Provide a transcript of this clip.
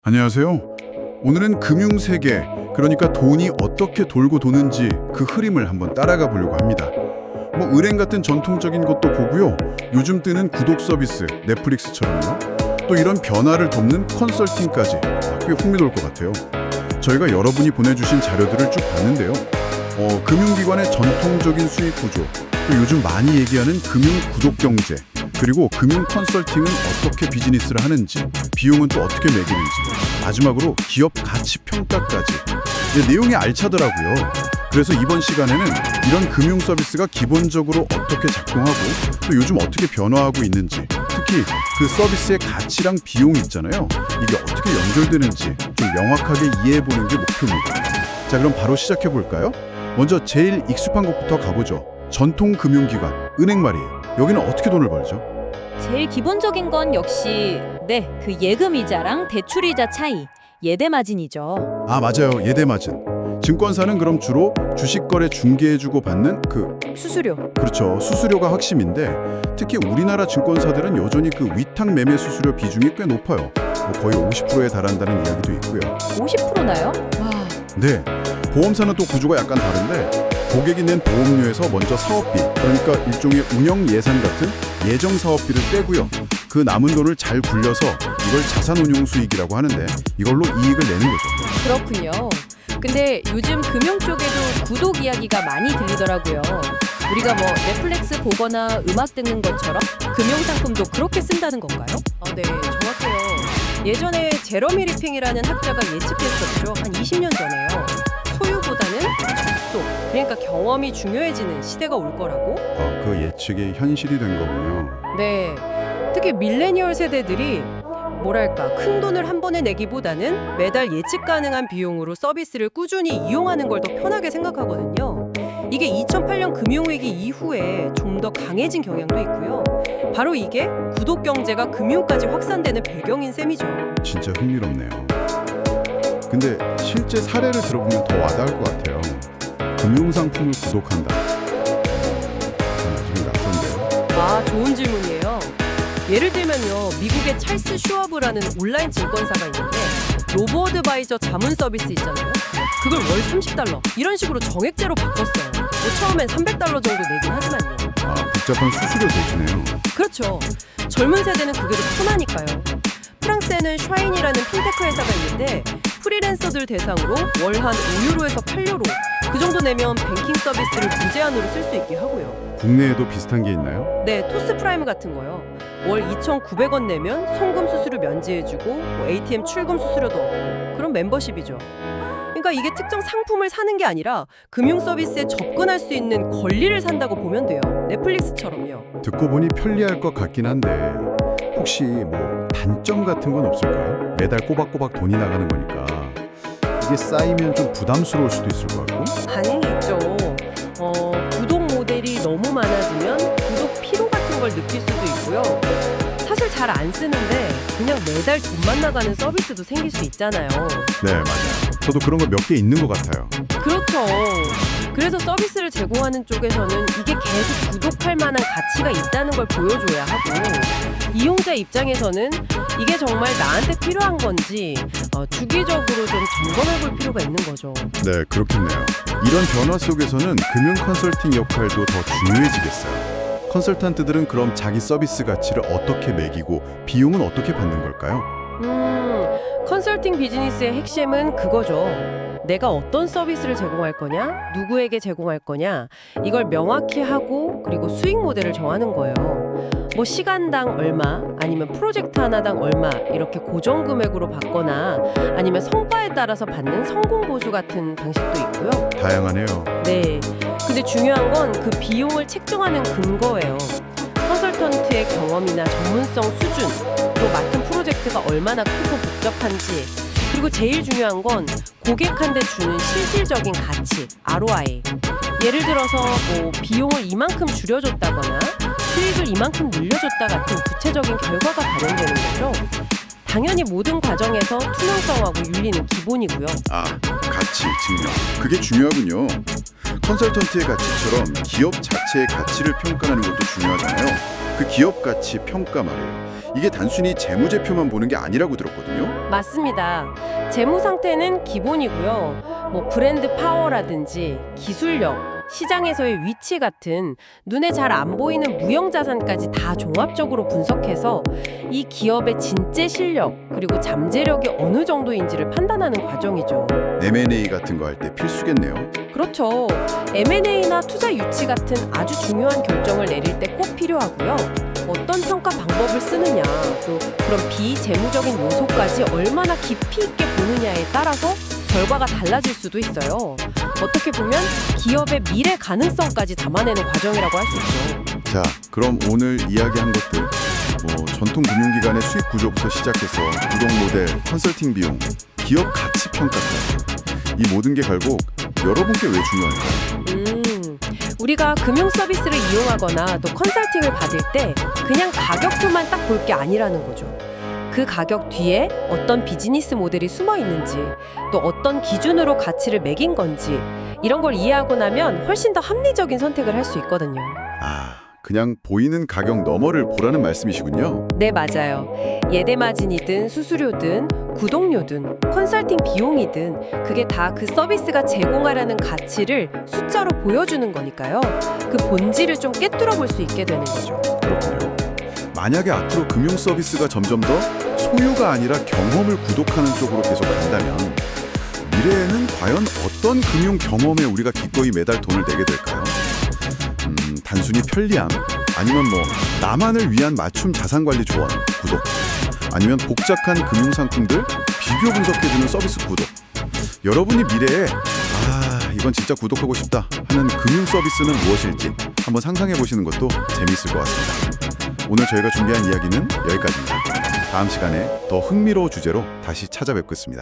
안녕하세요. 오늘은 금융세계, 그러니까 돈이 어떻게 돌고 도는지 그 흐름을 한번 따라가 보려고 합니다. 은행 같은 전통적인 것도 보고요. 요즘 뜨는 구독 서비스, 넷플릭스처럼요. 또 이런 변화를 돕는 컨설팅까지 꽤 흥미로울 것 같아요. 저희가 여러분이 보내주신 자료들을 쭉 봤는데요. 금융기관의 전통적인 수익 구조, 또 요즘 많이 얘기하는 금융 구독 경제, 그리고 금융 컨설팅은 어떻게 비즈니스를 하는지, 비용은 또 어떻게 매기는지, 마지막으로 기업 가치 평가까지. 내용이 알차더라고요. 그래서 이번 시간에는 이런 금융 서비스가 기본적으로 어떻게 작동하고 또 요즘 어떻게 변화하고 있는지, 특히 그 서비스의 가치랑 비용이 있잖아요. 이게 어떻게 연결되는지 좀 명확하게 이해해보는 게 목표입니다. 자, 그럼 바로 시작해볼까요? 먼저 제일 익숙한 곳부터 가보죠. 전통 금융기관, 은행 말이에요. 여기는 어떻게 돈을 벌죠? 제일 기본적인 건 역시 그 예금이자랑 대출이자 차이, 예대마진이죠. 아, 맞아요. 예대마진. 증권사는 그럼 주로 주식거래 중개해주고 받는 수수료. 그렇죠. 수수료가 핵심인데 특히 우리나라 증권사들은 여전히 그 위탁 매매 수수료 비중이 꽤 높아요. 거의 50%에 달한다는 이야기도 있고요. 50%나요? 와. 네. 보험사는 또 구조가 약간 다른데 고객이 낸 보험료에서 먼저 사업비, 그러니까 일종의 운영 예산 같은 예정 사업비를 떼고요. 그 남은 돈을 잘 굴려서 이걸 자산운용 수익이라고 하는데 이걸로 이익을 내는 거죠. 그렇군요. 근데 요즘 금융 쪽에도 구독 이야기가 많이 들리더라고요. 우리가 넷플릭스 보거나 음악 듣는 것처럼 금융상품도 그렇게 쓴다는 건가요? 네, 정확해요. 예전에 제러미 리핑이라는 학자가 예측했었죠. 한 20년 전에요. 소유보다는 접속, 그러니까 경험이 중요해지는 시대가 올 거라고. 그 예측이 현실이 된 거군요. 네, 특히 밀레니얼 세대들이 큰 돈을 한 번에 내기보다는 매달 예측 가능한 비용으로 서비스를 꾸준히 이용하는 걸 더 편하게 생각하거든요. 이게 2008년 금융위기 이후에 좀 더 강해진 경향도 있고요. 바로 이게 구독 경제가 금융까지 확산되는 배경인 셈이죠. 진짜 흥미롭네요. 근데 실제 사례를 들어보면 더 와닿을 것 같아요. 금융상품을 구독한다. 나중에 낯선데요. 아, 좋은 질문이에요. 예를 들면요, 미국의 찰스 슈와브라는 온라인 증권사가 있는데 로보어드바이저 자문 서비스 있잖아요. 그걸 월 $30 이런 식으로 정액제로 바꿨어요. 처음엔 $300 정도 내긴 하지만요. 복잡한 수수료 대신에요. 그렇죠. 젊은 세대는 그게 더 편하니까요. 프랑스에는 샤인이라는 핀테크 회사가 있는데 프리랜서들 대상으로 월 한 5유로에서 8유로 그 정도 내면 뱅킹 서비스를 무제한으로 쓸 수 있게 하고요. 국내에도 비슷한 게 있나요? 네, 토스 프라임 같은 거요. 월 2,900원 내면 송금 수수료 면제해주고 ATM 출금 수수료도 없고 그런 멤버십이죠. 그러니까 이게 특정 상품을 사는 게 아니라 금융 서비스에 접근할 수 있는 권리를 산다고 보면 돼요. 넷플릭스처럼요. 듣고 보니 편리할 것 같긴 한데 혹시 단점 같은 건 없을까요? 매달 꼬박꼬박 돈이 나가는 거니까 이게 쌓이면 좀 부담스러울 수도 있을 것 같고. 당연히 있죠. 구독 모델이 너무 많아지면 구독 피로 같은 걸 느낄 수도 있고요. 사실 잘 안 쓰는데 그냥 매달 돈만 나가는 서비스도 생길 수 있잖아요. 네, 맞아요. 저도 그런 거 몇 개 있는 것 같아요. 그렇죠. 그래서 서비스를 제공하는 쪽에서는 이게 계속 구독할 만한 가치가 있다는 걸 보여줘야 하고 이용자 입장에서는 이게 정말 나한테 필요한 건지 주기적으로 좀 점검해 볼 필요가 있는 거죠. 네, 그렇겠네요. 이런 변화 속에서는 금융 컨설팅 역할도 더 중요해지겠어요. 컨설턴트들은 그럼 자기 서비스 가치를 어떻게 매기고 비용은 어떻게 받는 걸까요? 컨설팅 비즈니스의 핵심은 그거죠. 내가 어떤 서비스를 제공할 거냐, 누구에게 제공할 거냐, 이걸 명확히 하고 그리고 수익 모델을 정하는 거예요. 시간당 얼마, 아니면 프로젝트 하나당 얼마 이렇게 고정 금액으로 받거나 아니면 성과에 따라서 받는 성공 보수 같은 방식도 있고요. 다양하네요. 네, 근데 중요한 건 그 비용을 책정하는 근거예요. 컨설턴트의 경험이나 전문성 수준, 또 맡은 프로젝트가 얼마나 크고 복잡한지, 그리고 제일 중요한 건 고객한테 주는 실질적인 가치, ROI. 예를 들어서 비용을 이만큼 줄여줬다거나 수익을 이만큼 늘려줬다 같은 구체적인 결과가 반영되는 거죠. 당연히 모든 과정에서 투명성하고 윤리는 기본이고요. 가치 증명. 그게 중요하군요. 컨설턴트의 가치처럼 기업 자체의 가치를 평가하는 것도 중요하잖아요. 그 기업 가치 평가 말이에요. 이게 단순히 재무제표만 보는 게 아니라고 들었거든요. 맞습니다. 재무 상태는 기본이고요. 뭐 브랜드 파워라든지 기술력, 시장에서의 위치 같은 눈에 잘 안 보이는 무형 자산까지 다 종합적으로 분석해서 이 기업의 진짜 실력 그리고 잠재력이 어느 정도인지를 판단하는 과정이죠. M&A 같은 거 할 때 필수겠네요. 그렇죠. M&A나 투자 유치 같은 아주 중요한 결정을 내릴 때 꼭 필요하고요. 어떤 평가 방법을 쓰느냐, 또 그런 비재무적인 요소까지 얼마나 깊이 있게 보느냐에 따라서 결과가 달라질 수도 있어요. 어떻게 보면 기업의 미래 가능성까지 담아내는 과정이라고 할 수 있죠. 자, 그럼 오늘 이야기한 것들 뭐 전통 금융기관의 수익 구조부터 시작해서 구독 모델, 컨설팅 비용, 기업 가치 평가까지 이 모든 게 결국 여러분께 왜 중요할까요? 우리가 금융 서비스를 이용하거나 또 컨설팅을 받을 때 그냥 가격표만 딱 볼 게 아니라는 거죠. 그 가격 뒤에 어떤 비즈니스 모델이 숨어 있는지, 또 어떤 기준으로 가치를 매긴 건지 이런 걸 이해하고 나면 훨씬 더 합리적인 선택을 할 수 있거든요. 아, 그냥 보이는 가격 너머를 보라는 말씀이시군요. 네, 맞아요. 예대마진이든 수수료든 구독료든 컨설팅 비용이든 그게 다 그 서비스가 제공하려는 가치를 숫자로 보여주는 거니까요. 그 본질을 좀 꿰뚫어 볼 수 있게 되는 거죠. 그렇군요. 만약에 앞으로 금융 서비스가 점점 더 소유가 아니라 경험을 구독하는 쪽으로 계속 간다면 미래에는 과연 어떤 금융 경험에 우리가 기꺼이 매달 돈을 내게 될까요? 단순히 편리함, 아니면 뭐 나만을 위한 맞춤 자산관리 조언, 구독, 아니면 복잡한 금융 상품들 비교 분석해주는 서비스 구독. 여러분이 미래에 이건 진짜 구독하고 싶다 하는 금융 서비스는 무엇일지 한번 상상해 보시는 것도 재미있을 것 같습니다. 오늘 저희가 준비한 이야기는 여기까지입니다. 다음 시간에 더 흥미로운 주제로 다시 찾아뵙겠습니다.